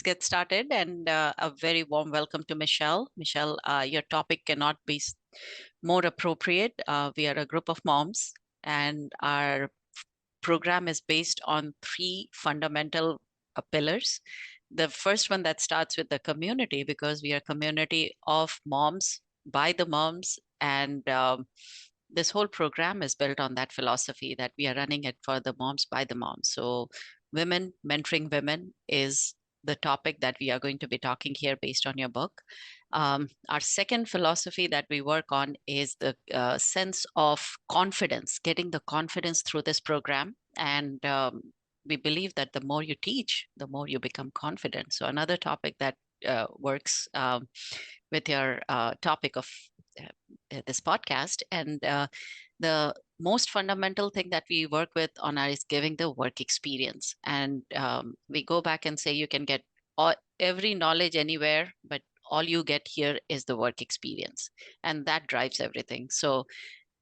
let's get started. And a very warm welcome to Michelle. Michelle, your topic cannot be more appropriate. We are a group of moms, and our program is based on three fundamental pillars. The first one that starts with the community, because we are a community of moms by the moms, and this whole program is built on that philosophy that we are running it for the moms by the moms. So women mentoring women is the topic that we are going to be talking here based on your book. Our second philosophy that we work on is the sense of confidence, getting the confidence through this program. And we believe that the more you teach, the more you become confident. So another topic that works with your topic of this podcast. And the most fundamental thing that we work with on our is giving the work experience. And we go back and say you can get every knowledge anywhere, but all you get here is the work experience. And that drives everything. So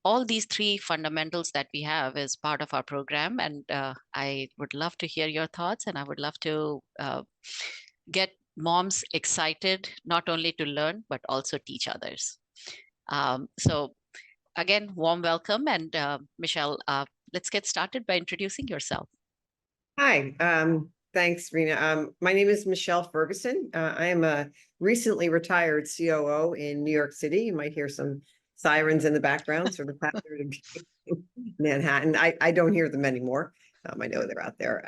all these three fundamentals that we have is part of our program. And I would love to hear your thoughts, and I would love to get moms excited, not only to learn, but also teach others. So again, warm welcome. And Michelle, let's get started by introducing yourself. Hi, thanks, Rena. My name is Michelle Ferguson. I am a recently retired COO in New York City. You might hear some sirens in the background, sort of hazard in Manhattan. I don't hear them anymore. I know they're out there.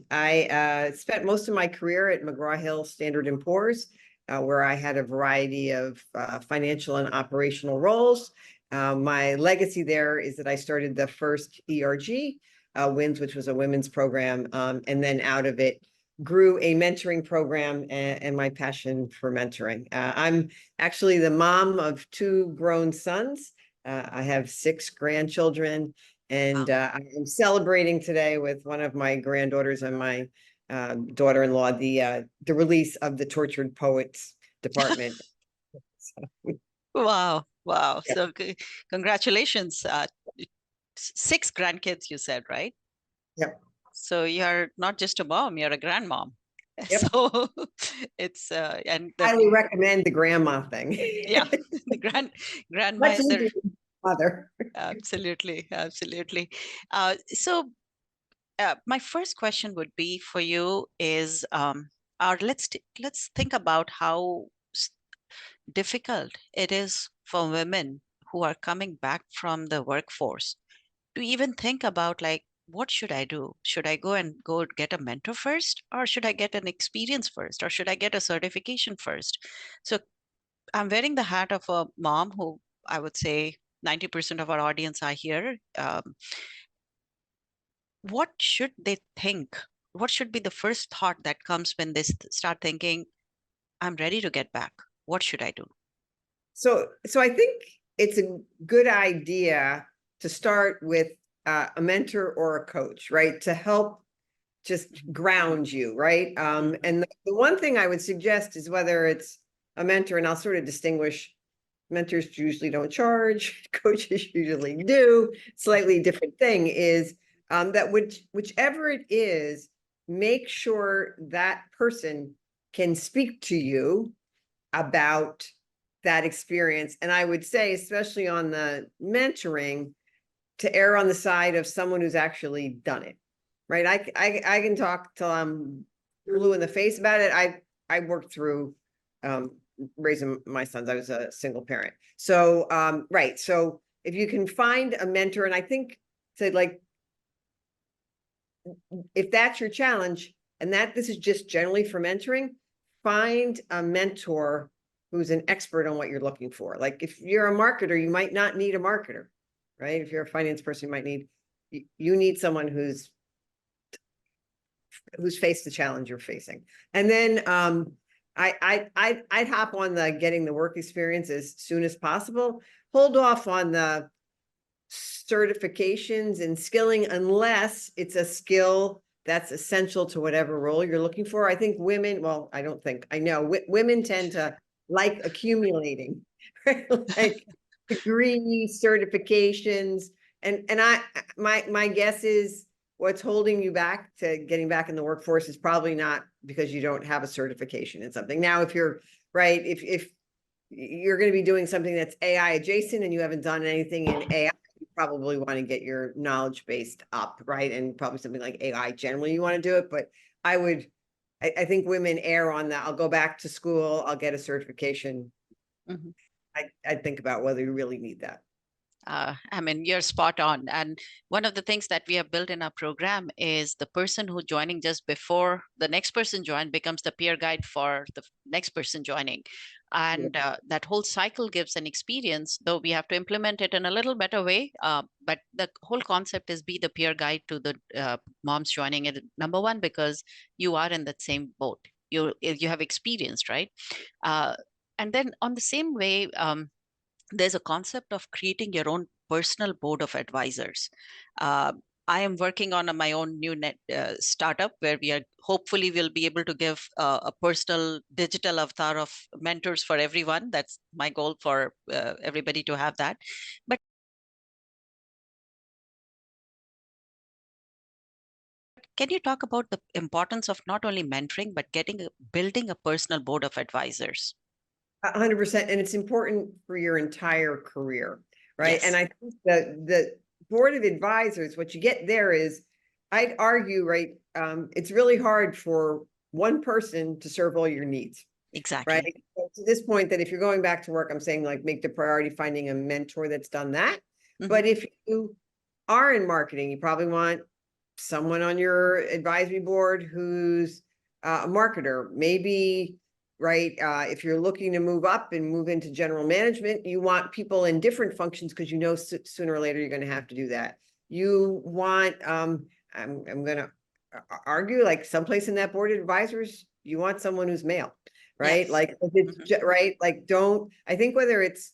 I spent most of my career at McGraw-Hill Standard & Poor's, where I had a variety of financial and operational roles. My legacy there is that I started the first ERG, WINS, which was a women's program, and then out of it grew a mentoring program and my passion for mentoring. I'm actually the mom of two grown sons. I have 6 grandchildren, and I'm celebrating today with one of my granddaughters and my daughter-in-law the release of the Tortured Poets Department. Wow. Wow. Yeah. So congratulations. 6 grandkids, you said, right? Yep. So you're not just a mom, you're a grandmom. Yep. So it's and highly recommend the grandma thing. Yeah, the grandma Much is the easier than mother. absolutely. So my first question would be for you is let's think about how difficult it is for women who are coming back from the workforce to even think about, like, what should I do? Should I go get a mentor first, or should I get an experience first, or should I get a certification first? So I'm wearing the hat of a mom who, I would say 90% of our audience are here. What should they think? What should be the first thought that comes when they start thinking, I'm ready to get back? What should I do? So I think it's a good idea to start with a mentor or a coach, right? To help just ground you, right? And the one thing I would suggest is whether it's a mentor, and I'll sort of distinguish, mentors usually don't charge, coaches usually do, slightly different thing, is that whichever it is, make sure that person can speak to you about that experience. And I would say, especially on the mentoring, to err on the side of someone who's actually done it, right? I can talk till I'm blue in the face about it. I worked through raising my sons. I was a single parent. So, right. So if you can find a mentor, and I think to, like, if that's your challenge, and that this is just generally for mentoring, find a mentor who's an expert on what you're looking for. Like, if you're a marketer, you might not need a marketer, right? If you're a finance person, you need someone who's faced the challenge you're facing. And then I'd hop on the getting the work experience as soon as possible. Hold off on the certifications and skilling unless it's a skill that's essential to whatever role you're looking for. I think women, well, I don't think, I know women tend to like accumulating, right? Like degrees, certifications. And my guess is what's holding you back to getting back in the workforce is probably not because you don't have a certification in something. Now, if you're right, if you're going to be doing something that's AI adjacent and you haven't done anything in AI, you probably want to get your knowledge based up, right? And probably something like AI generally you want to do it. But I think women err on that. I'll go back to school, I'll get a certification. Mhm. I'd think about whether you really need that. I mean, you're spot on. And one of the things that we have built in our program is the person who joining just before the next person join becomes the peer guide for the next person joining. And that whole cycle gives an experience, though we have to implement it in a little better way. But the whole concept is be the peer guide to the moms joining it. Number one, because you are in that same boat. You have experienced, right? Uh, and then on the same way, there's a concept of creating your own personal board of advisors. Uh, I am working on my own new startup where we are hopefully will be able to give a personal digital avatar of mentors for everyone. That's my goal for everybody to have that. But can you talk about the importance of not only mentoring but building a personal board of advisors? 100%, and it's important for your entire career, right? And Yes, I think that the board of advisors, what you get there is, I'd argue, right? It's really hard for one person to serve all your needs, right? exactly. So to this point, that if you're going back to work, I'm saying like make the priority finding a mentor that's done that. Hmm. But if you are in marketing, you probably want someone on your advisory board who's a marketer, maybe, right? If you're looking to move up and move into general management, you want people in different functions because you know sooner or later you're going to have to do that. You want, I'm going to argue like someplace in that board of advisors, you want someone who's male, right? Yes. Like, if it's Hmm. right, like I think whether it's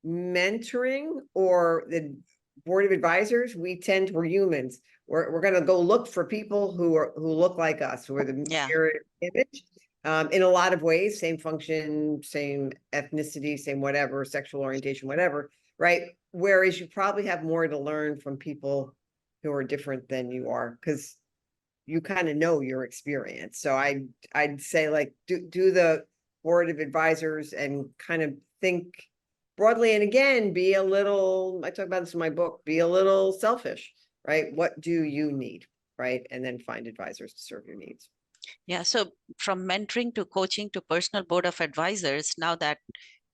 mentoring or the board of advisors, we're humans. We're going to go look for people who look like us, who are the Yeah. mirror image. In a lot of ways, same function, same ethnicity, same whatever, sexual orientation, whatever, right? Whereas you probably have more to learn from people who are different than you are, because you kind of know your experience. So I'd say like do the board of advisors and kind of think broadly. And again, be a little, I talk about this in my book, be a little selfish, right? What do you need? Right. And then find advisors to serve your needs. Yeah, so from mentoring to coaching to personal board of advisors, now that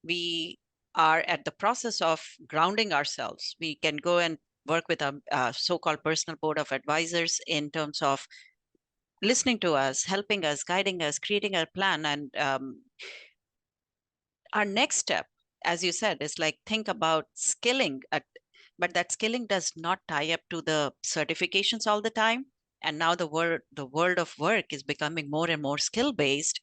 we are at the process of grounding ourselves, we can go and work with a so-called personal board of advisors in terms of listening to us, helping us, guiding us, creating a plan. And our next step, as you said, is like think about skilling, but that skilling does not tie up to the certifications all the time. And now the world of work is becoming more and more skill based.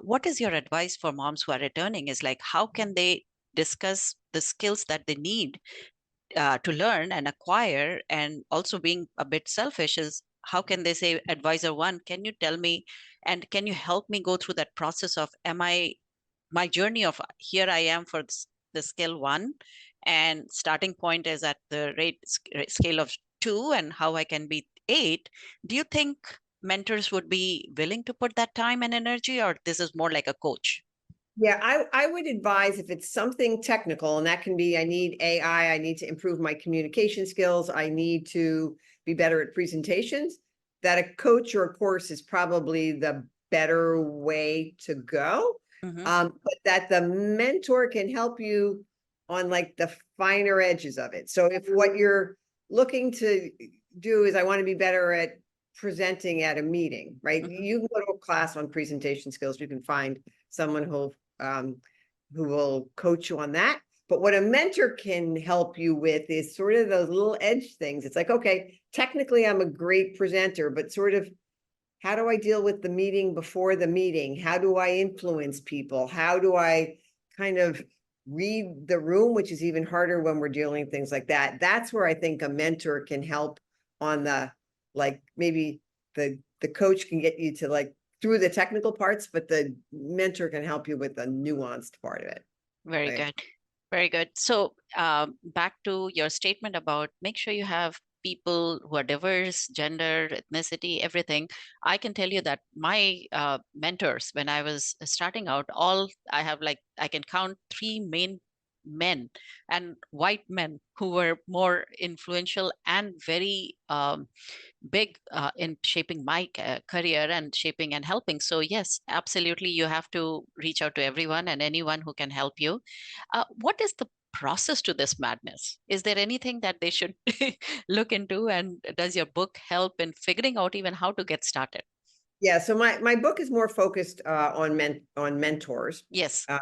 What is your advice for moms who are returning? Is like, how can they discuss the skills that they need to learn and acquire? And also being a bit selfish is how can they say, advisor one, can you tell me and can you help me go through that process of my journey of here I am for the skill one, and starting point is at the scale of two, and how I can be eight. Do you think mentors would be willing to put that time and energy, or this is more like a coach? Yeah, I would advise if it's something technical, and that can be, I need AI, I need to improve my communication skills, I need to be better at presentations, that a coach or a course is probably the better way to go. Hmm. But that the mentor can help you on like the finer edges of it. So if what you're looking to do is I want to be better at presenting at a meeting, right? Hmm. You can go to a class on presentation skills. You can find someone um, who will coach you on that. But what a mentor can help you with is sort of those little edge things. It's like, okay, technically I'm a great presenter, but sort of how do I deal with the meeting before the meeting? How do I influence people? How do I kind of read the room, which is even harder when we're dealing with things like that. That's where I think a mentor can help on the, like, maybe the coach can get you to like through the technical parts, but the mentor can help you with the nuanced part of it. Very Right? good. Very good. So back to your statement about make sure you have people who are diverse, gender, ethnicity, everything. I can tell you that my mentors, when I was starting out, all I have, like, I can count three main men and white men who were more influential and very big in shaping my career and shaping and helping. So yes, absolutely, you have to reach out to everyone and anyone who can help you. What is the process to this madness? Is there anything that they should look into? And does your book help in figuring out even how to get started? Yeah, so my book is more focused on mentors. Yes. Uh,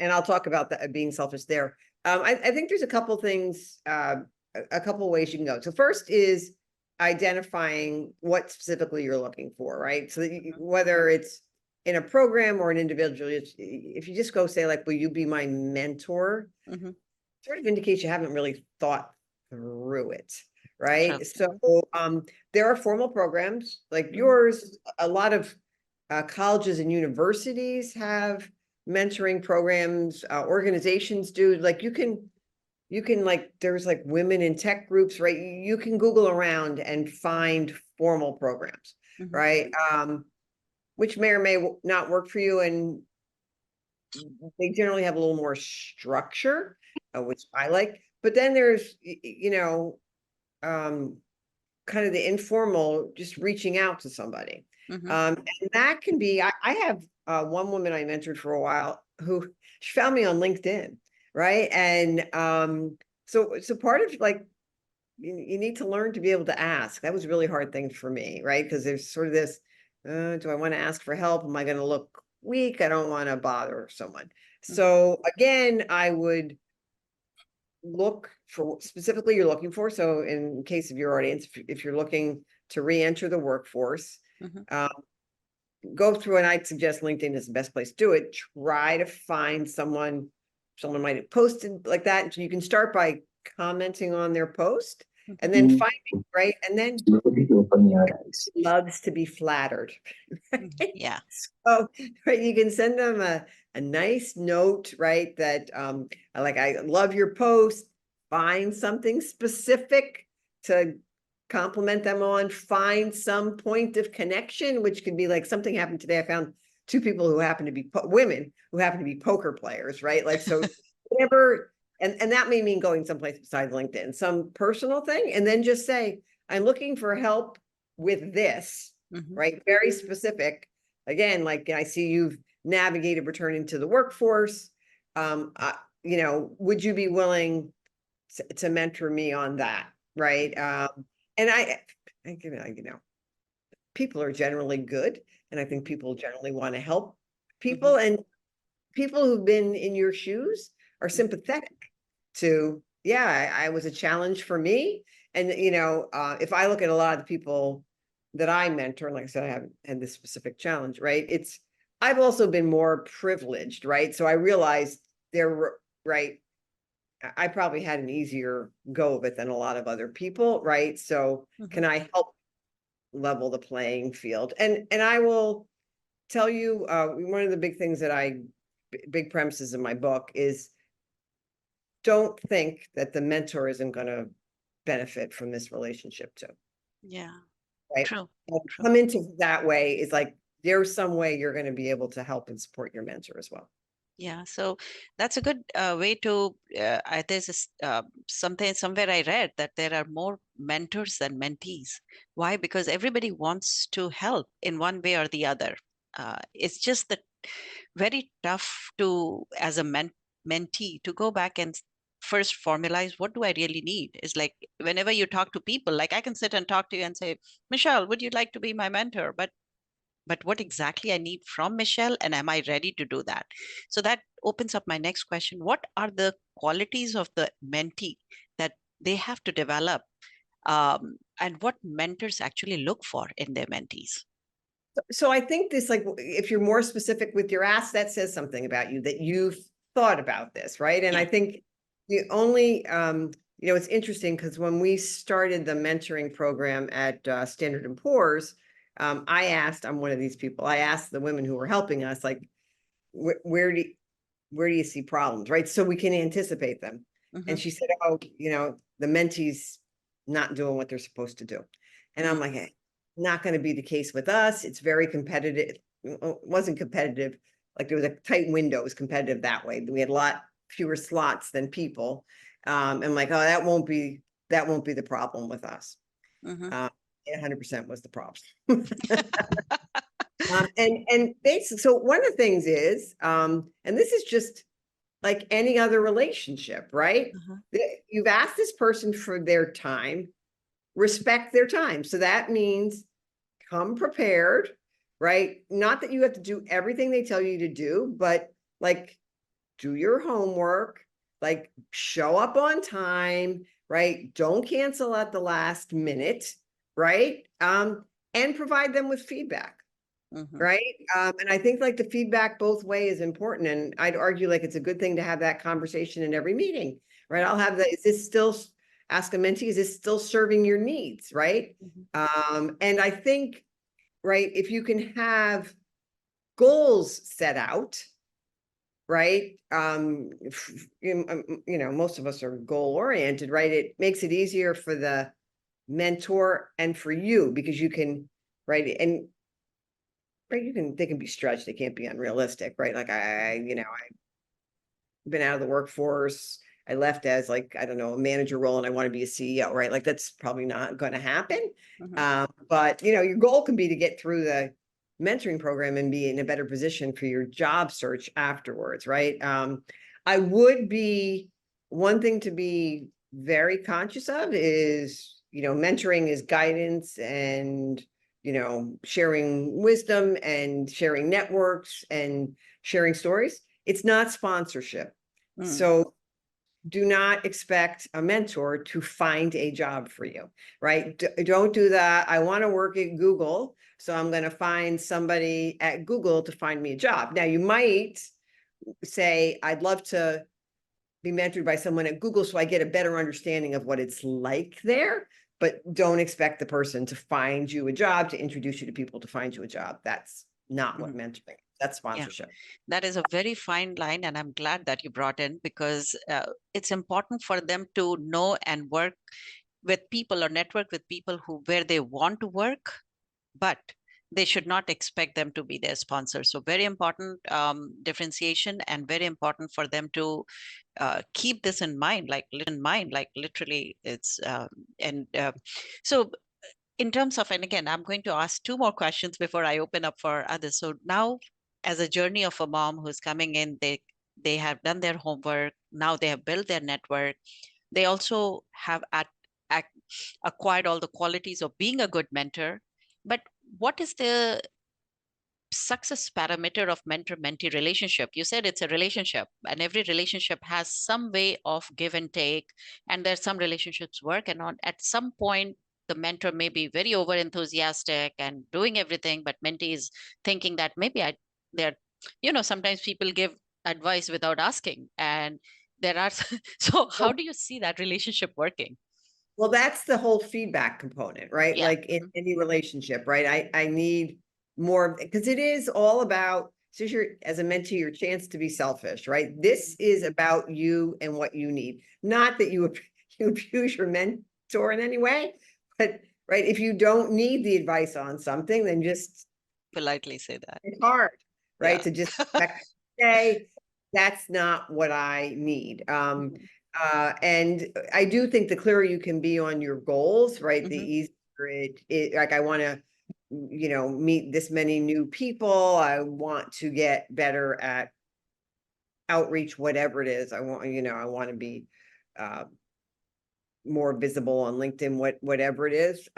and I'll talk about that being selfish there. I think there's a couple things, a couple ways you can go. So first is identifying what specifically you're looking for, right? So that whether it's in a program or an individual, if you just go say like, will you be my mentor? Mm-hmm. Sort of indicates you haven't really thought through it, True. right? So there are formal programs like Mm-hmm. yours. A lot of colleges and universities have mentoring programs. Organizations do. Like you can like there's like women in tech groups, right? You can Google around and find formal programs, Mm-hmm. right? Which may or may not work for you, and they generally have a little more structure, which I like. But then there's, um, kind of the informal, just reaching out to somebody. Mm-hmm. And that can be, I have one woman I mentored for a while who she found me on LinkedIn, right? And so part of like, you need to learn to be able to ask. That was a really hard thing for me, right? Because there's sort of this, do I want to ask for help? Am I going to look weak? I don't want to bother someone. So again, I would look for specifically you're looking for. So in case of your audience, if you're looking to re-enter the workforce, Mm-hmm. um, go through, and I'd suggest LinkedIn is the best place to do it. Try to find someone might have posted like that. So you can start by commenting on their post and then finding, right? And then Open your eyes. loves to be flattered. Mm-hmm. Right? Yeah. So, right, you can send them a nice note, right? That I love your post, find something specific to compliment them on, find some point of connection, which could be like something happened today. I found two people who happen to be women who happen to be poker players, right? Like, so whatever, and that may mean going someplace besides LinkedIn, some personal thing, and then just say, I'm looking for help with this, Mm-hmm. right? Very specific. Again, like I see you've navigated returning to the workforce. Would you be willing to mentor me on that, right? And people are generally good, and I think people generally want to help Mm-hmm. people, and people who've been in your shoes are sympathetic to, yeah, I was a challenge for me. And, if I look at a lot of the people that I mentor, like I said, I haven't had this specific challenge, right? I've also been more privileged, right? So I realized they're right. I probably had an easier go of it than a lot of other people, right? So Mm-hmm. can I help level the playing field? And I will tell you, one of the big things that big premises in my book is don't think that the mentor isn't going to benefit from this relationship too, Yeah. right? True. And True. come into that way is like, there's some way you're going to be able to help and support your mentor as well. Yeah, so that's a good way to. There's something somewhere I read that there are more mentors than mentees. Why? Because everybody wants to help in one way or the other. It's just that very tough to, as a mentee, to go back and first formalize what do I really need. It's like whenever you talk to people, like I can sit and talk to you and say, Michelle, would you like to be my mentor? But what exactly I need from Michelle, and am I ready to do that? So that opens up my next question. What are the qualities of the mentee that they have to develop, and what mentors actually look for in their mentees? So I think this, like, if you're more specific with your ask, that says something about you, that you've thought about this, right? And Yeah. I think the only, it's interesting because when we started the mentoring program at Standard and Poor's, I'm one of these people. I asked the women who were helping us, like, where do you see problems, right? So we can anticipate them. And Hmm. she said, oh, the mentees not doing what they're supposed to do. And I'm Mm, like, not going to be the case with us. It's very competitive. It wasn't competitive. Like there was a tight window. It was competitive that way. We had a lot fewer slots than people. And like, oh, that won't be the problem with us. mhm, 100% was the problem. And basically, so one of the things is, and this is just like any other relationship, right? mhm, You've asked this person for their time, respect their time. So that means come prepared, right? Not that you have to do everything they tell you to do, but like do your homework, like show up on time, right? Don't cancel at the last minute, right? And provide them with feedback. mhm, Right. And I think like the feedback both ways is important. And I'd argue like it's a good thing to have that conversation in every meeting, right? I'll have is this still, ask a mentee, is this still serving your needs? Right. mhm, And I think, right, if you can have goals set out, right? Most of us are goal oriented, right? It makes it easier for the mentor and for you because you can, right? And right, they can be stretched, they can't be unrealistic, right? Like mhm, I've been out of the workforce. I left as like, I don't know, a manager role and I want to be a CEO, right? Like that's probably not going to happen. mhm, But your goal can be to get through the mentoring program and be in a better position for your job search afterwards, right? I would be one thing to be very conscious of is, mentoring is guidance and sharing wisdom and sharing networks and sharing stories. It's not sponsorship. mm, So do not expect a mentor to find a job for you, right? Don't do that. I want to work at Google, so I'm going to find somebody at Google to find me a job. Now, you might say, I'd love to be mentored by someone at Google so I get a better understanding of what it's like there. But don't expect the person to find you a job, to introduce you to people to find you a job. That's not what mhm. mentoring is. That's Yeah, sponsorship. that is a very fine line, and I'm glad that you brought in because it's important for them to know and work with people or network with people who where they want to work, but they should not expect them to be their sponsor. So very important differentiation, and very important for them to keep this in mind, like literally it's and so in terms of, and again, I'm going to ask two more questions before I open up for others. So now, as a journey of a mom who's coming in, they have done their homework. Now they have built their network. They also have acquired all the qualities of being a good mentor. But what is the success parameter of mentor-mentee relationship? You said it's a relationship, and every relationship has some way of give and take, and there's some relationships work, and on at some point the mentor may be very over enthusiastic and doing everything, but mentee is thinking that maybe they're, sometimes people give advice without asking, and there are so how do you see that relationship working? Well, that's the whole feedback component, right? Yeah. Like in any relationship, right? I need more because it is all about, so you're as a mentee, your chance to be selfish, right? This is about you and what you need. Not that you abuse your mentor in any way, but right, if you don't need the advice on something, then just Politely say that. it's hard, right? Yeah. To just say, that's not what I need. Mhm, And I do think the clearer you can be on your goals, right, the mhm, easier like I want to, meet this many new people. I want to get better at outreach, whatever it is. I want to be uh, more visible on LinkedIn, whatever it is.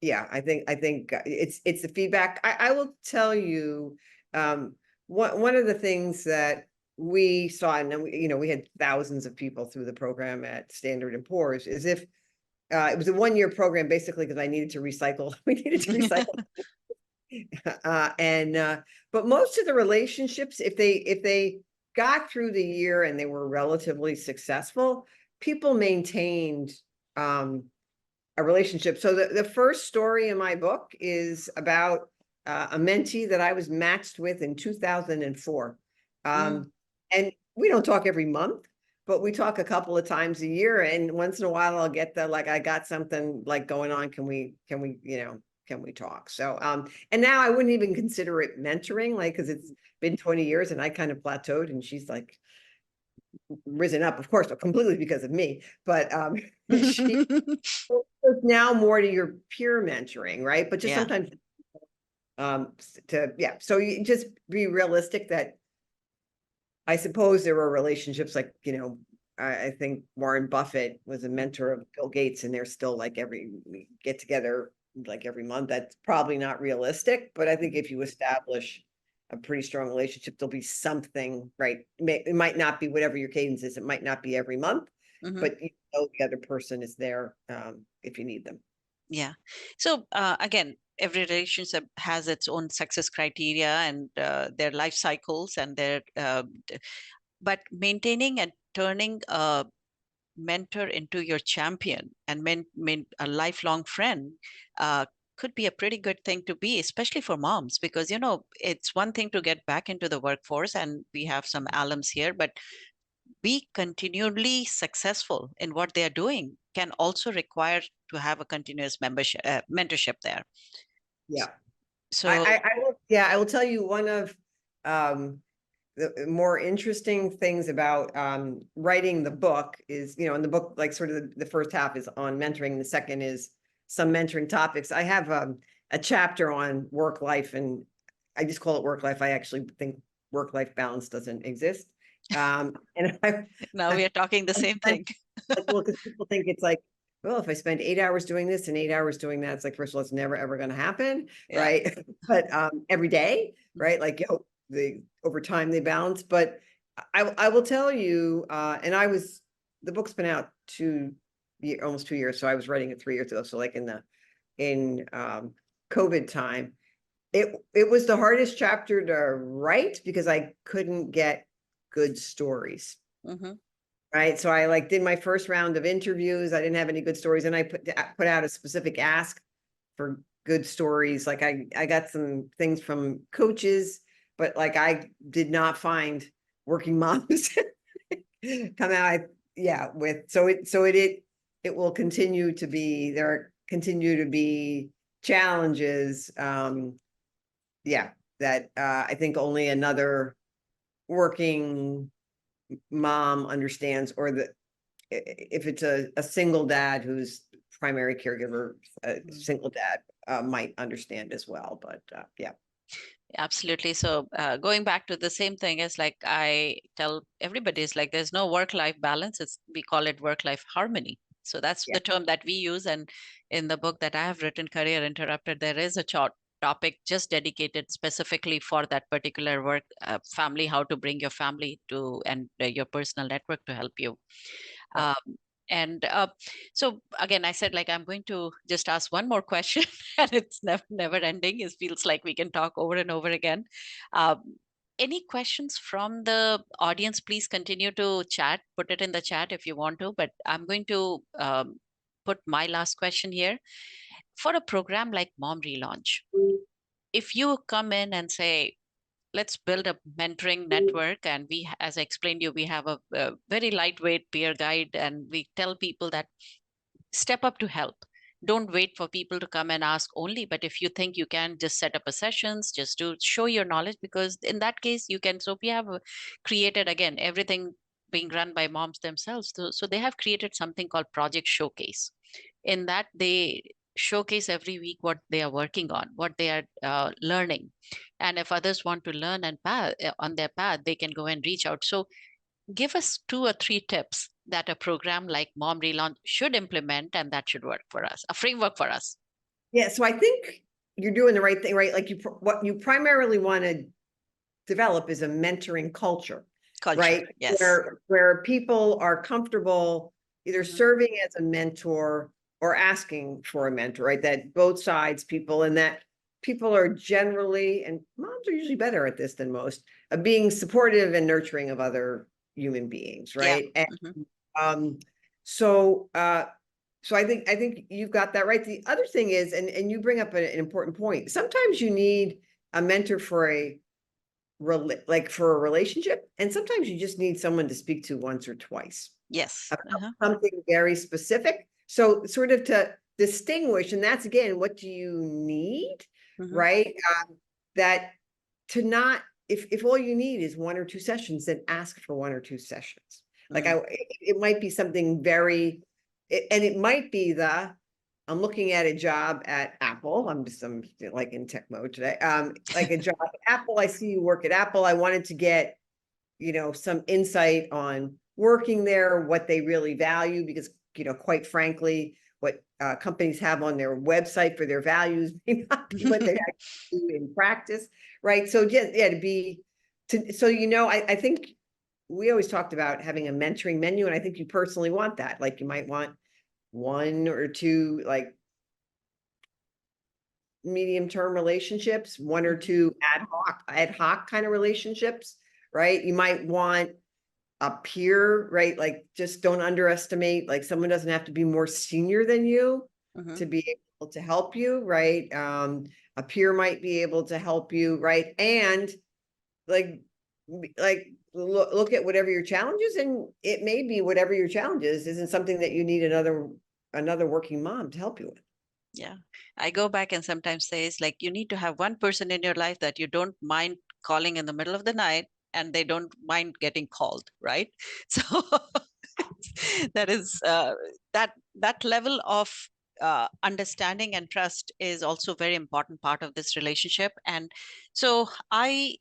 Yeah, I think it's the feedback. I will tell you, one of the things that we saw, and then we had thousands of people through the program at Standard and Poor's, is if it was a 1-year program basically because I needed to recycle. We needed to mhm. recycle, and but most of the relationships, if they got through the year and they were relatively successful, people maintained. A relationship. So the first story in my book is about a mentee that I was matched with in 2004. Mm, And we don't talk every month, but we talk a couple of times a year, and once in a while I'll get the, like, I got something like going on. Can we, can we talk? So, and now I wouldn't even consider it mentoring, like, cause it's been 20 years and I kind of plateaued, and she's like risen up, of course, completely because of me, but, she it's now more to your peer mentoring, right? But just Yeah. sometimes, yeah. So you just be realistic that I suppose there were relationships like, I think Warren Buffett was a mentor of Bill Gates, and they're still like we get together like every month. That's probably not realistic, but I think if you establish a pretty strong relationship, there'll be something, right? It might not be whatever your cadence is. It might not be every month, Hmm. but the other person is there if you need them. Yeah. So again, every relationship has its own success criteria and their life cycles and but maintaining and turning a mentor into your champion and a lifelong friend uh, could be a pretty good thing to be, especially for moms, because it's one thing to get back into the workforce, and we have some alums here, but be continually successful in what they are doing can also require to have a continuous membership mentorship there. Yeah. So I will tell you one of um, the more interesting things about writing the book is, in the book, like sort of the first half is on mentoring. The second is some mentoring topics. I have a chapter on work life, and I just call it work life. I actually think work life balance doesn't exist. And now we are talking the same I'm thing. like, well, because people think it's like, well, if I spend 8 hours doing this and 8 hours doing that, it's like, first of all, it's never ever going to happen, Yeah. right? But every day, right? Like, over time they balance. But I will tell you, and the book's been out almost 2 years, so I was writing it 3 years ago. So like in COVID time, it was the hardest chapter to write because I couldn't get good stories. Hmm. Right. So I like did my first round of interviews. I didn't have any good stories, and I put out a specific ask for good stories. Like I got some things from coaches, but like I did not find working moms come out. Yeah, it will continue to be, continue to be challenges. Yeah, that I think only another working mom understands, or if it's a single dad who's primary caregiver, a single dad might understand as well. But yeah. Absolutely. So going back to the same thing, is like I tell everybody, is like there's no work-life balance. We call it work-life harmony. So that's Yeah. the term that we use. And in the book that I have written, Career Interrupted, there is a topic just dedicated specifically for that particular work family, how to bring your family to and your personal network to help you. Yeah. Um, and so again, I said like I'm going to just ask one more question, and it's never ending. It feels like we can talk over and over again. Um, any questions from the audience? Please continue to chat. Put it in the chat if you want to. But I'm going to put my last question here. For a program like Mom Relaunch, if you come in and say, let's build a mentoring network, and as I explained to you, we have a very lightweight peer guide, and we tell people that step up to help. Don't wait for people to come and ask only, but if you think you can, just set up a sessions just to show your knowledge, because in that case you can. So we have created, again, everything being run by moms themselves, so they have created something called Project Showcase. In that, they showcase every week what they are working on, what they are learning, and if others want to learn and on their path, they can go and reach out. So give us 2 or 3 tips that a program like Mom Relaunch should implement, and that should work for us, a framework for us. Yeah. So I think you're doing the right thing, right? Like what you primarily want to develop is a mentoring culture, Culture, right? yes. Where people are comfortable either Hmm. serving as a mentor or asking for a mentor, right? That both sides, and that people are generally, and moms are usually better at this than most, of being supportive and nurturing of other human beings, Yeah. right? And Hmm. um, so so I think you've got that right. The other thing is, and you bring up an important point. Sometimes you need a mentor for a like for a relationship. And sometimes you just need someone to speak to once or twice Yes. about something very specific. So sort of to distinguish, and that's again, what do you need, Mhm. right? That to not, if all you need is 1 or 2 sessions, then ask for 1 or 2 sessions. Like Mm. it might be something very, and it might be I'm looking at a job at Apple. I'm like in tech mode today. Like a job at Apple. I see you work at Apple. I wanted to get, some insight on working there, what they really value, because, quite frankly, what companies have on their website for their values may not be what they actually do in practice, right? So yeah, so I think we always talked about having a mentoring menu, and I think you personally want that. Like you might want 1 or 2 like medium-term relationships, 1 or 2 ad hoc kind of relationships, right? You might want a peer, right? Like just don't underestimate, like someone doesn't have to be more senior than you Mhm. to be able to help you, right? A peer might be able to help you, right? And like, look at whatever your challenge is, and it may be whatever your challenge is isn't something that you need another working mom to help you with. Yeah. I go back and sometimes say it's like you need to have one person in your life that you don't mind calling in the middle of the night and they don't mind getting called, right? So that is that level of understanding and trust is also very important part of this relationship. And so I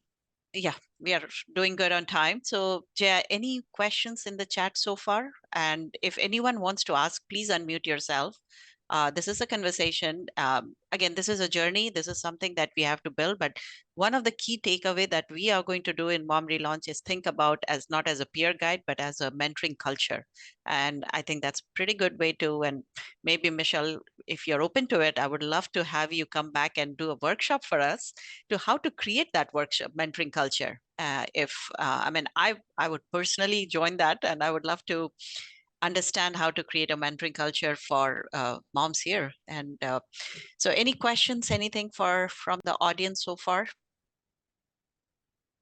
yeah, we are doing good on time. So, Jaya, any questions in the chat so far? And if anyone wants to ask, please unmute yourself. This is a conversation. Again, this is a journey. This is something that we have to build. But one of the key takeaway that we are going to do in Mom Relaunch is think about as not as a peer guide, but as a mentoring culture. And I think that's a pretty good way to. And maybe Michelle, if you're open to it, I would love to have you come back and do a workshop for us to how to create that workshop mentoring culture. If I mean, I would personally join that, and I would love to understand how to create a mentoring culture for moms here. And so, any questions, anything for from the audience so far?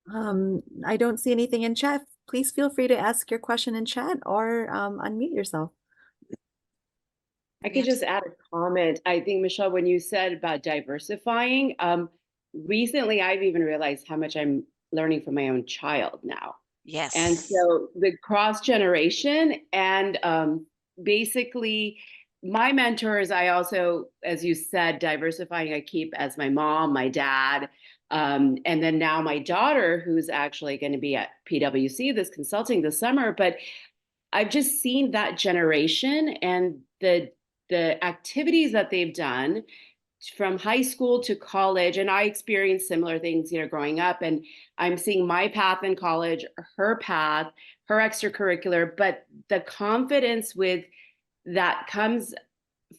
I don't see anything in chat. Please feel free to ask your question in chat or unmute yourself. I We could have just add a comment. I think, Michelle, when you said about diversifying, recently I've even realized how much I'm learning from my own child now. And yes, so the cross generation and basically my mentors, I also, as you said, diversifying, I keep as my mom, my dad, and then now my daughter, who's actually going to be at PwC, this consulting this summer. But I've just seen that generation and the activities that they've done from high school to college. And I experienced similar things, growing up. And I'm seeing my path in college, her path, her extracurricular, but the confidence with that comes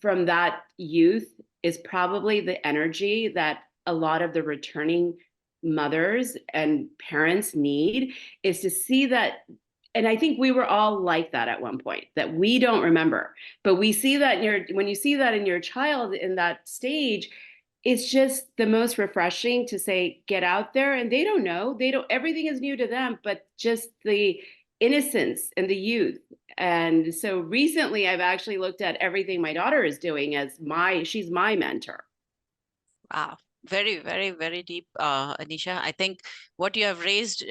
from that youth is probably the energy that a lot of the returning mothers and parents need, is to see that. And I think we were all like that at one point that we don't remember, but we see that when you see that in your child in that stage, it's just the most refreshing to say, get out there. And they don't know, everything is new to them, but just the innocence and the youth. And so recently I've actually looked at everything my daughter is doing as she's my mentor. wow, very, very, very deep, Anisha. I think what you have raised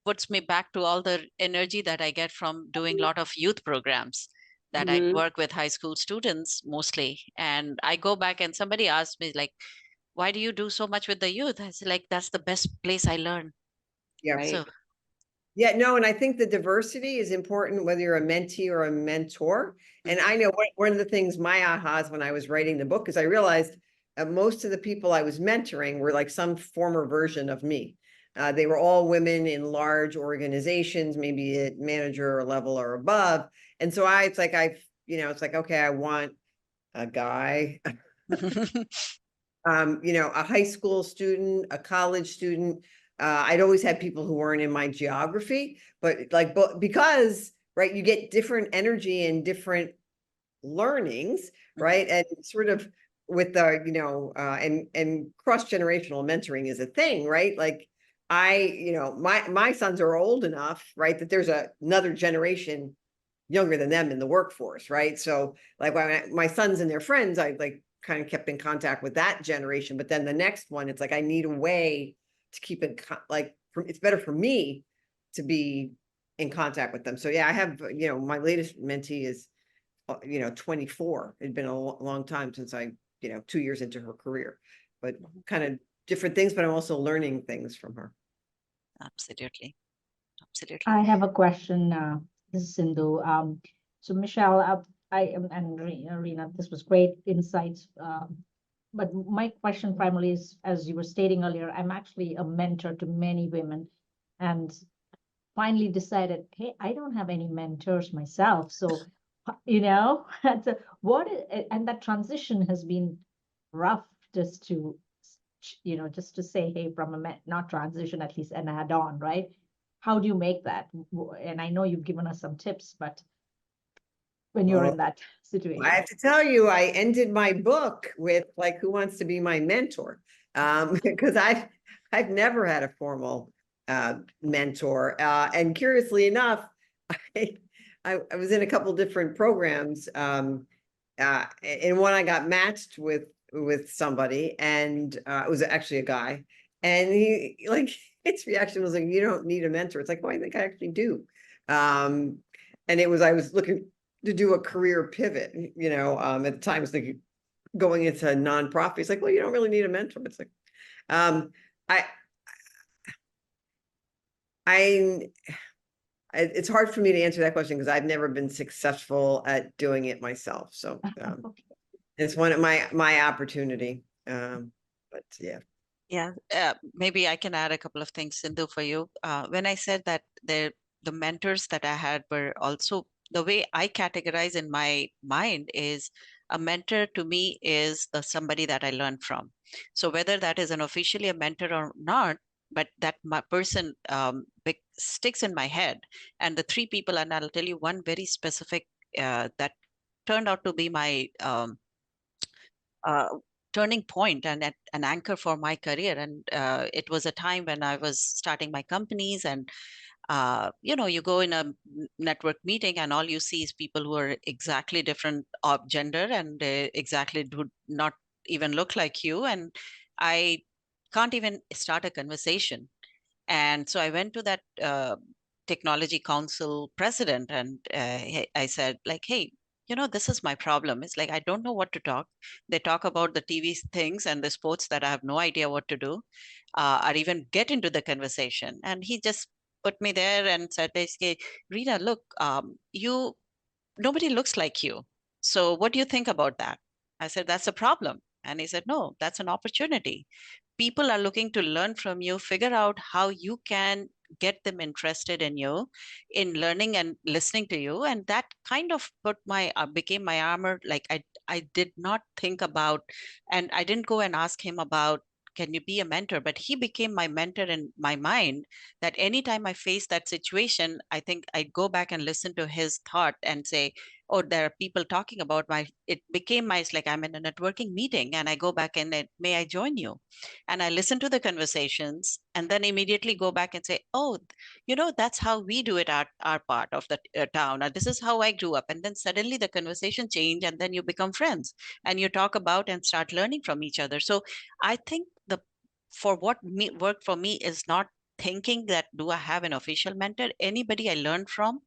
puts me back to all the energy that I get from doing a lot of youth programs that I Mm-hmm. work with high school students mostly. And I go back and somebody asked me like, why do you do so much with the youth? I said like, that's the best place I learn. Yeah. So, Right. Yeah, no, and I think the diversity is important, whether you're a mentee or a mentor. And mhm, I know one of the things my ahas when I was writing the book is I realized most of the people I was mentoring were like some former version of me. They were all women in large organizations, maybe at manager level or above. And so it's like, okay, I want a guy, a high school student, a college student. I'd always had people who weren't in my geography, but because, right, you get different energy and different learnings, mhm, right? And sort of with the, and cross-generational mentoring is a thing, right? Like my sons are old enough, right, that there's another generation younger than them in the workforce, right? So like when my sons and their friends, I like kind of kept in contact with that generation, but then the next one, it's like I need a way to keep in it's better for me to be in contact with them. So yeah, I have, my latest mentee is 24. It'd been a long time since 2 years into her career, but kind of different things, but I'm also learning things from her. Absolutely. Absolutely. I have a question. This is Sindhu. So Michelle, and Rena, this was great insights. But my question primarily is, as you were stating earlier, I'm actually a mentor to many women, and finally decided, hey, I don't have any mentors myself. So, and that transition has been rough, just to say, hey, from not transition, at least an add-on, right? How do you make that? And I know you've given us some tips, but when you're in that situation, I have to tell you, I ended my book with like, who wants to be my mentor? Because I've never had a formal mentor. And curiously enough, I was in a couple different programs. In one, I got matched with somebody, and it was actually a guy, and he like his reaction was like, "You don't need a mentor." It's like, "Oh, I think I actually do." And I was looking to do a career pivot, at the time I was thinking going into a nonprofit. It's like, well, you don't really need a mentor. It's like, it's hard for me to answer that question because I've never been successful at doing it myself. So it's one of my opportunity. But yeah. Yeah, maybe I can add a couple of things, Sindhu, for you. When I said that the mentors that I had were also, the way I categorize in my mind is, a mentor to me is somebody that I learn from. So whether that is officially a mentor or not, but that my person sticks in my head. And the three people, and I'll tell you one very specific that turned out to be my turning point and an anchor for my career. And it was a time when I was starting my companies, and you go in a network meeting and all you see is people who are exactly different of gender, and they exactly do not even look like you. And I can't even start a conversation. And so I went to that technology council president, and I said, like, hey, this is my problem. It's like, I don't know what to talk. They talk about the TV things and the sports that I have no idea what to do, or even get into the conversation. And he just put me there and said, basically, Rita, look, nobody looks like you. So what do you think about that? I said, that's a problem. And he said, no, that's an opportunity. People are looking to learn from you, figure out how you can get them interested in you, in learning and listening to you. And that kind of became my armor. Like I did not think about, and I didn't go and ask him about, can you be a mentor? But he became my mentor in my mind, that anytime I face that situation, I think I'd go back and listen to his thought and say, oh, there are people talking about it became it's like I'm in a networking meeting and I go back and may I join you? And I listen to the conversations and then immediately go back and say, oh, that's how we do it at our part of the town. Or this is how I grew up. And then suddenly the conversation change, and then you become friends and you talk about and start learning from each other. So I think for what worked for me is not thinking that, do I have an official mentor? Anybody I learned from,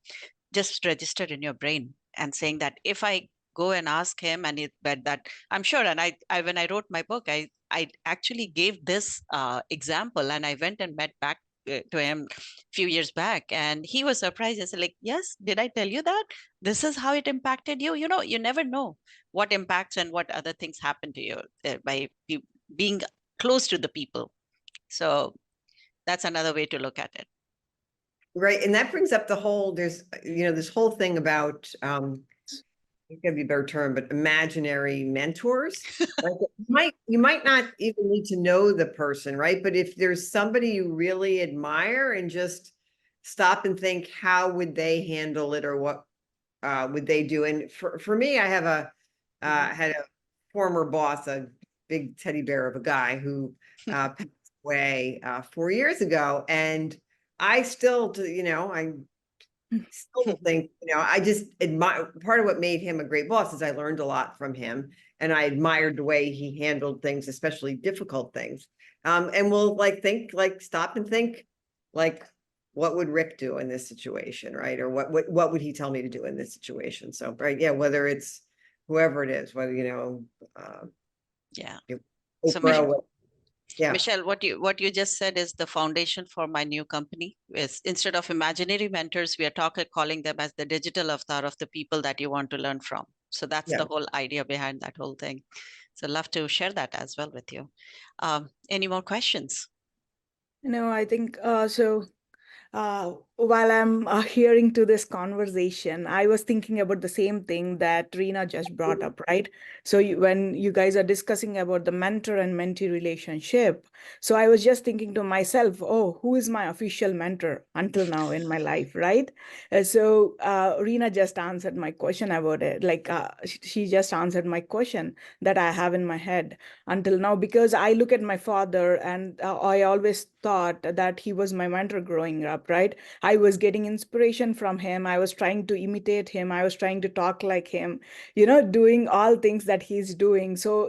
just register in your brain and saying that if I go and ask him, and but that I'm sure. And I when I wrote my book, I actually gave this example, and I went and met back to him a few years back, and he was surprised. He said, like, yes, did I tell you that? This is how it impacted you. You never know what impacts and what other things happen to you by being close to the people. So that's another way to look at it. Right. And that brings up there's this whole thing about, it could be a better term, but imaginary mentors. Like you might not even need to know the person, right? But if there's somebody you really admire, and just stop and think, how would they handle it, or what would they do? And for me, I have had a former boss, a big teddy bear of a guy who passed away 4 years ago, and I still, I still think, I just admire, part of what made him a great boss is I learned a lot from him, and I admired the way he handled things, especially difficult things. And we'll stop and think, what would Rick do in this situation, right? Or what would he tell me to do in this situation? So, right, yeah, whether it's whoever it is, whether, Yeah. if So Oprah, yeah, Michelle, what you just said is the foundation for my new company. Is instead of imaginary mentors, we are calling them as the digital avatar of the people that you want to learn from. So that's yeah. the whole idea behind that whole thing. So love to share that as well with you. Any more questions? No, I think while I'm hearing to this conversation, I was thinking about the same thing that Rena just brought up, right? So when you guys are discussing about the mentor and mentee relationship, so I was just thinking to myself, oh, who is my official mentor until now in my life, right? Rena just answered my question about it. She just answered my question that I have in my head until now, because I look at my father and I always thought that he was my mentor growing up, right? I was getting inspiration from him. I was trying to imitate him. I was trying to talk like him, doing all things that he's doing. So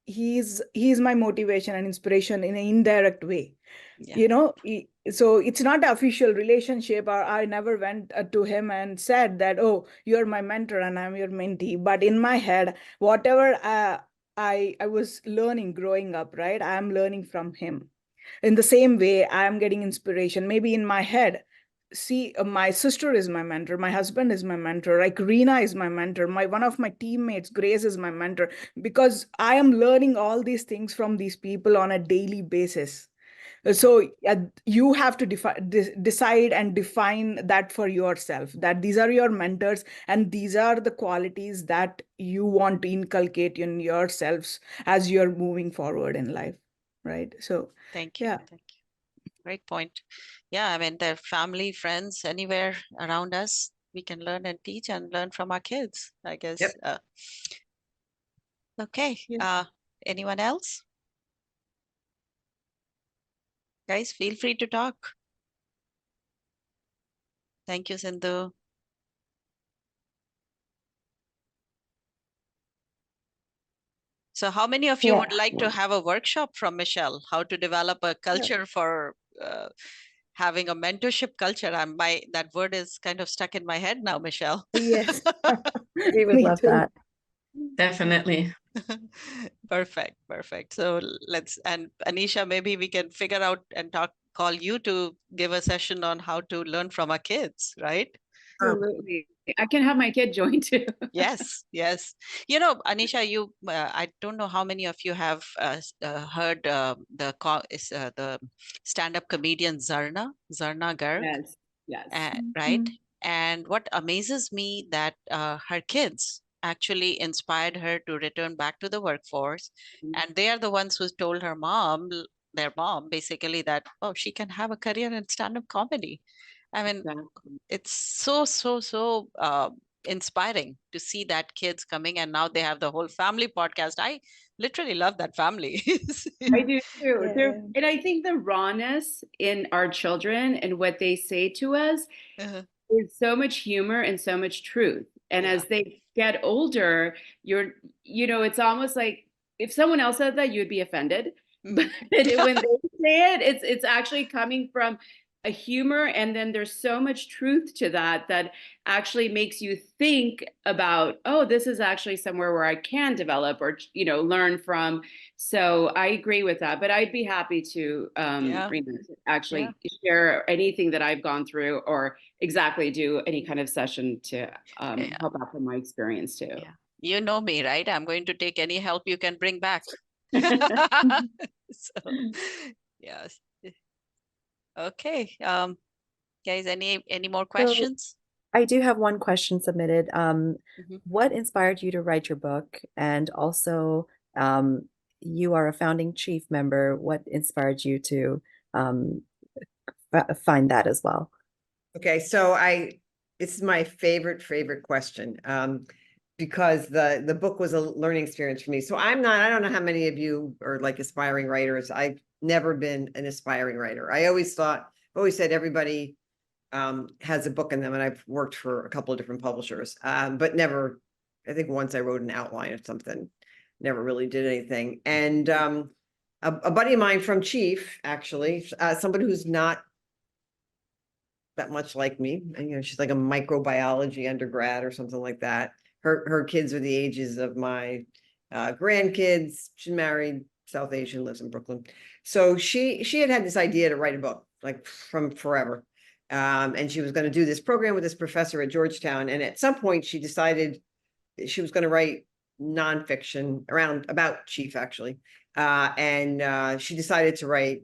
he's my motivation and inspiration in an indirect way. Yeah. So it's not an official relationship, or I never went to him and said that, oh, you're my mentor and I'm your mentee. But in my head, whatever I was learning growing up, right? I'm learning from him. In the same way, I'm getting inspiration. Maybe in my head, see, my sister is my mentor, my husband is my mentor, like Rena is my mentor, one of my teammates, Grace, is my mentor, because I am learning all these things from these people on a daily basis. So you have to decide and define that for yourself, that these are your mentors and these are the qualities that you want to inculcate in yourselves as you're moving forward in life, right? So Thank you. yeah. Thank you. Great point. Yeah, I mean, they're family, friends, anywhere around us, we can learn and teach and learn from our kids, I guess. Yep. Okay. Yeah. Anyone else? Guys, feel free to talk. Thank you, Sindhu. So how many of you would like to have a workshop from Michelle, how to develop a culture for having a mentorship culture? That word is kind of stuck in my head now, Michelle. Yes. We would Me love too. that. Definitely. Perfect. So and Anisha, maybe we can figure out and call you to give a session on how to learn from our kids, right? Absolutely. I can have my kid join too. Yes. Anisha, I don't know how many of you have heard the stand-up comedian Zarna Garg, Yes. right? And what amazes me that her kids actually inspired her to return back to the workforce, and they are the ones who told their mom, basically, that, oh, she can have a career in stand-up comedy. I mean, it's so inspiring to see that kids coming, and now they have the whole family podcast. I literally love that family. I do too. Yeah. And I think the rawness in our children and what they say to us is so much humor and so much truth. And Yeah. as they get older, it's almost like if someone else said that, you'd be offended. But when they say it, it's actually coming from a humor, and then there's so much truth to that actually makes you think about, oh, this is actually somewhere where I can develop or learn from. So I agree with that, but I'd be happy to actually share anything that I've gone through, or exactly do any kind of session to help out from my experience too. Yeah. You know me, right? I'm going to take any help you can bring back. So, yes. Okay. Guys, any more questions? I do have one question submitted. Mhm. What inspired you to write your book? And also, you are a founding chief member. What inspired you to find that as well? Okay, so this is my favorite question, because the book was a learning experience for me. So I don't know how many of you are like aspiring writers. I never been an aspiring writer. I always said everybody has a book in them, and I've worked for a couple of different publishers, but never, I think once I wrote an outline of something, never really did anything. And a buddy of mine from Chief, actually, somebody who's not that much like me, and, she's like a microbiology undergrad or something like that. Her kids are the ages of my grandkids. She's married, South Asian, lives in Brooklyn. So she had this idea to write a book, like from forever. And she was going to do this program with this professor at Georgetown. And at some point she decided she was going to write nonfiction about Chief, actually. And she decided to write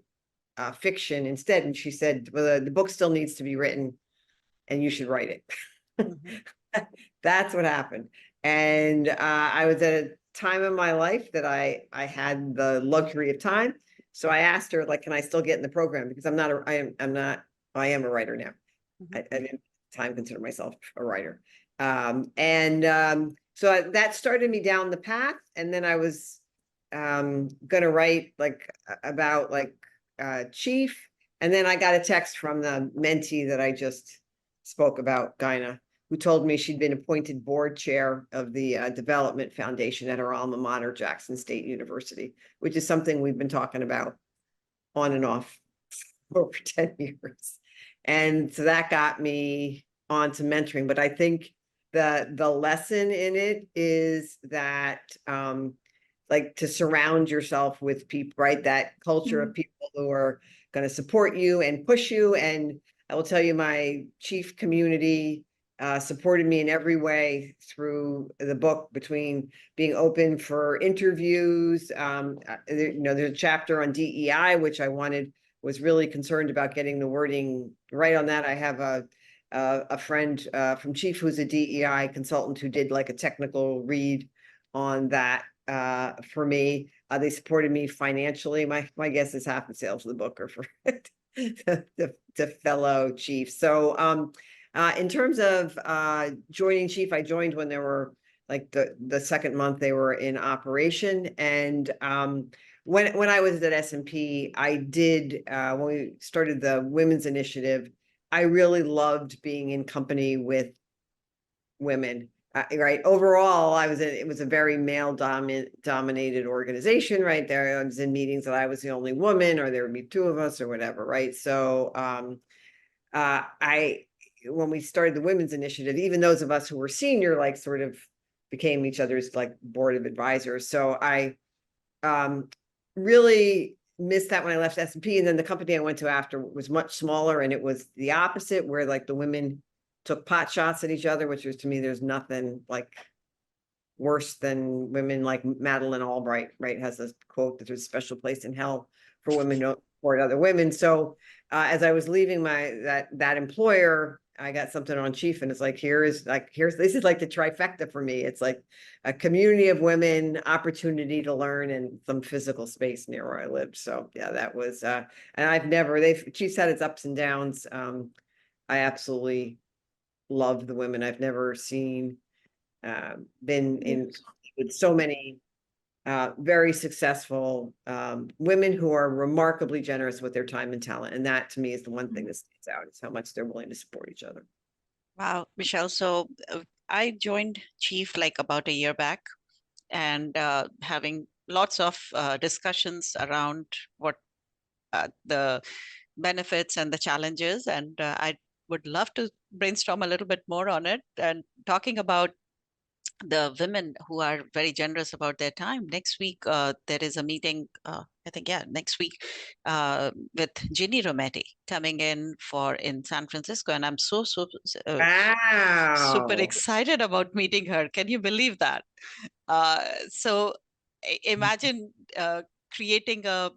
fiction instead. And she said, well, the book still needs to be written and you should write it. That's what happened. And I was at a time in my life that I had the luxury of time. So I asked her, like, can I still get in the program? Because I am a writer now. I didn't at the time consider myself a writer. So that started me down the path. And then I was gonna write about Chief. And then I got a text from the mentee that I just spoke about, Gina, who told me she'd been appointed board chair of the Development Foundation at her alma mater, Jackson State University, which is something we've been talking about on and off for over 10 years. And so that got me onto mentoring. But I think the lesson in it is that to surround yourself with people, right? That culture of people who are going to support you and push you. And I will tell you, my Chief community supported me in every way through the book, between being open for interviews. There's a chapter on DEI, which I was really concerned about getting the wording right on that. I have a friend from Chief who's a DEI consultant who did like a technical read on that for me. They supported me financially. My guess is half the sales of the book are for the fellow Chief. So in terms of joining Chief, I joined when there were like the second month they were in operation. And when I was at S&P, I did, when we started the Women's Initiative, I really loved being in company with women. Right. Overall, it was a very male dominated organization, right? There I was in meetings that I was the only woman, or there would be two of us or whatever. Right. So when we started the Women's Initiative, even those of us who were senior, like sort of became each other's like board of advisors. So I really missed that when I left S&P. And then the company I went to after was much smaller, and it was the opposite, where like the women took pot shots at each other, which was, to me, there's nothing like worse than women. Like Madeleine Albright, right, has this quote that there's a special place in hell for women to support other women. So as I was leaving that employer, I got something on Chief, and it's like, this is like the trifecta for me. It's like a community of women, opportunity to learn, and some physical space near where I lived. So yeah, that was, and Chief's had its ups and downs. I absolutely love the women. I've never been in with so many very successful women who are remarkably generous with their time and talent. And that, to me, is the one thing that stands out, is how much they're willing to support each other. Wow, Michelle. So I joined Chief like about a year back, and having lots of discussions around what the benefits and the challenges. And I would love to brainstorm a little bit more on it, and talking about the women who are very generous about their time. Next week, there is a meeting, I think, next week, with Ginny Rometty coming in San Francisco. And I'm super excited about meeting her. Can you believe that? So imagine creating a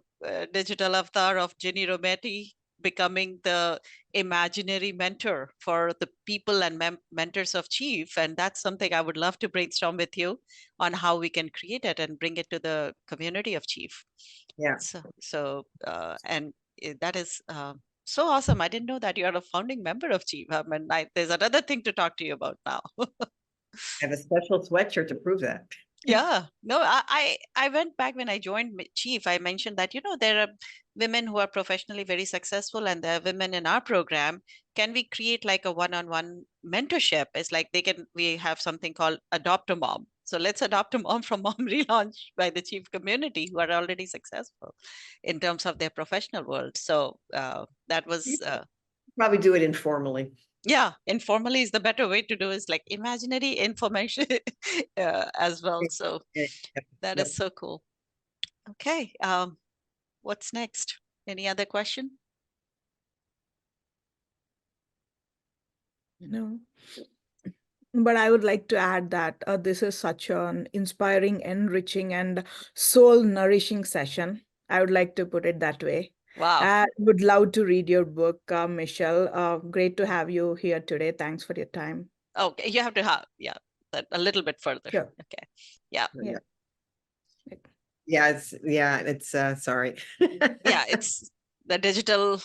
digital avatar of Ginny Rometty, becoming the imaginary mentor for the people and mentors of Chief. And that's something I would love to brainstorm with you on how we can create it and bring it to the community of Chief. Yeah. And that is so awesome. I didn't know that you are a founding member of Chief. There's another thing to talk to you about now. I have a special sweatshirt to prove that. Yeah, no, I went back when I joined Chief. I mentioned that, there are women who are professionally very successful, and there are women in our program. Can we create like a one-on-one mentorship? It's like we have something called Adopt a Mom. So let's adopt a mom from Mom Relaunch by the Chief community who are already successful in terms of their professional world. So that was Probably do it informally. yeah, informally is the better way to do is like imaginary information as well. So Yeah, that yep. is so cool. Okay, what's next? Any other question? No. But I would like to add that this is such an inspiring, enriching, and soul nourishing session. I would like to put it that way. Wow. I would love to read your book, Michelle. Great to have you here today. Thanks for your time. Okay, you have to have, yeah, that a little bit further. Sure. Okay. Yeah. Yeah. It's sorry. Yeah, it's the digital,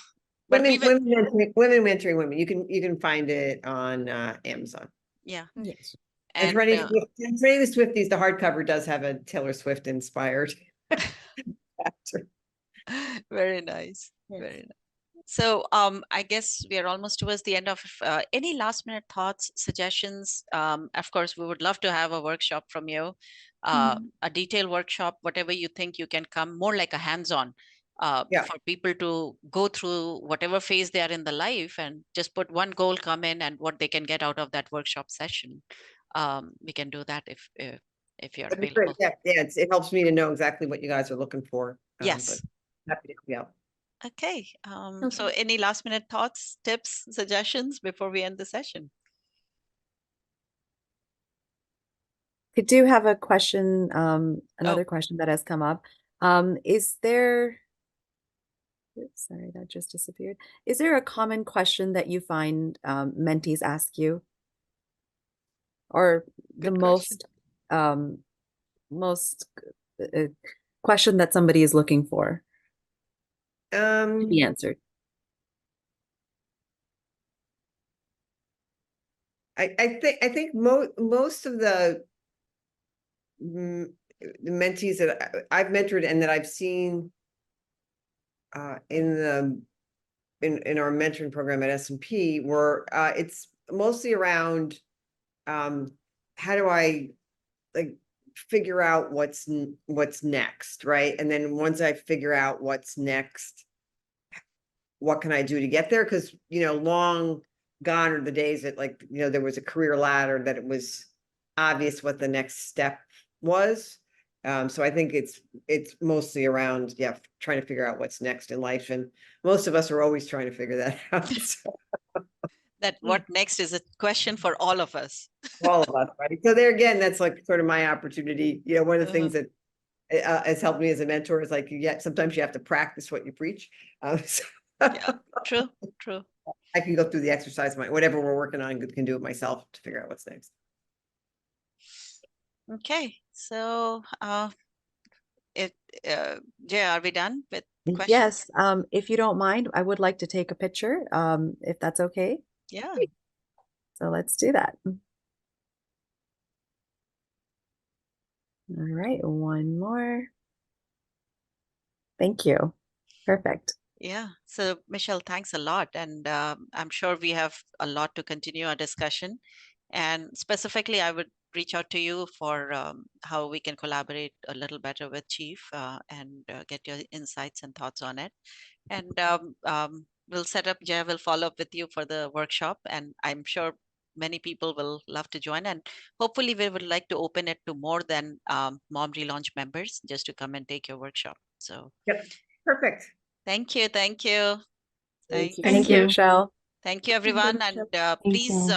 but women mentoring women. You can find it on Amazon. yeah. Yes. And for any of the Swifties, the hardcover does have a Taylor Swift inspired chapter. Very nice. Yes. Very nice. So I guess we are almost towards the end of any last minute thoughts, suggestions. Of course, we would love to have a workshop from you, a detailed workshop, whatever you think you can come, more like a hands-on for people to go through whatever phase they are in the life and just put one goal, come in, and what they can get out of that workshop session. We can do that if you're That'd be great. available. Yeah, it helps me to know exactly what you guys are looking for. Yes. But happy to help you out. Okay. So any last minute thoughts, tips, suggestions before we end the session? I do have a question, another question that has come up. Is there, oops, sorry, that just disappeared. Is there a common question that you find mentees ask you? Or the Good question. most question that somebody is looking for to be answered? I think most of the mentees that I've mentored and that I've seen in our mentoring program at S&P were it's mostly around how do I like figure out what's next, right? And then once I figure out what's next, what can I do to get there? Because long gone are the days that there was a career ladder that it was obvious what the next step was. So I think it's mostly around trying to figure out what's next in life, and most of us are always trying to figure that out. So. That what next is a question for all of us. All of us, right? So there again, that's like sort of my opportunity. One of the things that has helped me as a mentor is like sometimes you have to practice what you preach. So yeah, true. I can go through the exercise, whatever we're working on, can do it myself to figure out what's next. Okay, so Jay, are we done with questions? Yes, if you don't mind, I would like to take a picture, if that's okay. Yeah. So let's do that. All right, one more. Thank you. Perfect. Yeah. So Michelle, thanks a lot. And I'm sure we have a lot to continue our discussion. And specifically, I would reach out to you for how we can collaborate a little better with Chief and get your insights and thoughts on it. And we'll set up, Jay will follow up with you for the workshop. And I'm sure many people will love to join. And hopefully we would like to open it to more than Mom Relaunch members just to come and take your workshop. So Yep, perfect. Thank you. Thank you. Thank you. Thank you, Michelle. Thank you, everyone. And please,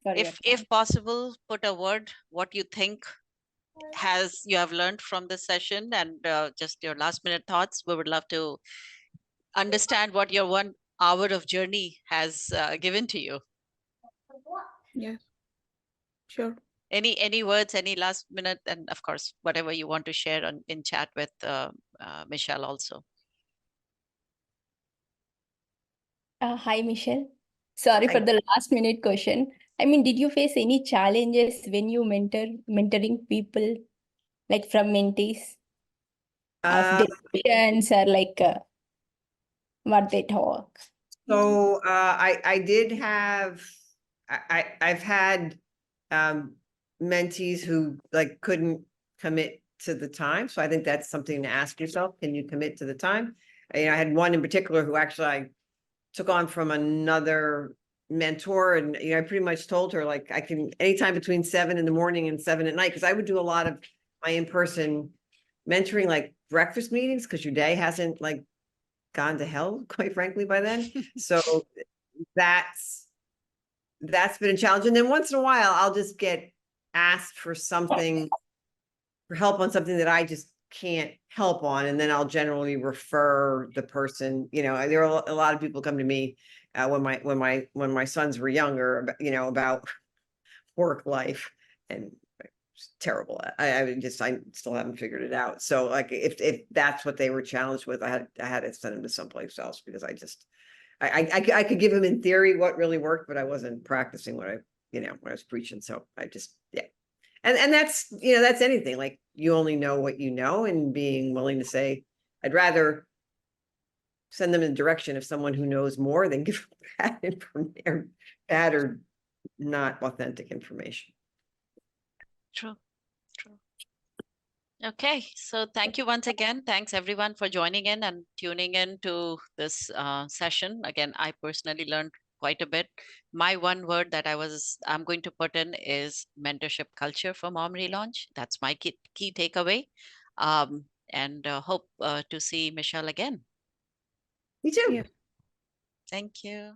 if possible, put a word what you think you have learned from this session, and just your last minute thoughts. We would love to understand what your 1 hour of journey has given to you. Yes. Sure. Any words, any last minute, and of course, whatever you want to share in chat with Michelle also. Hi, Michelle. Sorry for the last minute question. I mean, did you face any challenges when you mentoring people? like from mentees Uh, of discussions or like what they talk? So I did have I've had mentees who like couldn't commit to the time. So I think that's something to ask yourself. Can you commit to the time? I had one in particular who actually I took on from another mentor, and I pretty much told her like I can anytime between 7 in the morning and 7 at night, because I would do a lot of my in-person mentoring, like breakfast meetings, because your day hasn't like gone to hell, quite frankly, by then. So that's been a challenge. And then once in a while, I'll just get asked for something, for help on something that I just can't help on. And then I'll generally refer the person, there are a lot of people come to me when my sons were younger, about work life, and it's terrible. I still haven't figured it out. So like, if that's what they were challenged with, I had to send them to someplace else, because I could give them in theory what really worked, but I wasn't practicing what I was preaching. So I just, yeah. And that's, that's anything, like you only know what you know, and being willing to say, I'd rather send them in the direction of someone who knows more than give bad information, bad or not authentic information. True. Okay, so thank you once again. Thanks everyone for joining in and tuning in to this session. Again, I personally learned quite a bit. My one word that I'm going to put in is mentorship culture for Mom Relaunch. That's my key takeaway. And hope to see Michelle again. Me too. Thank you.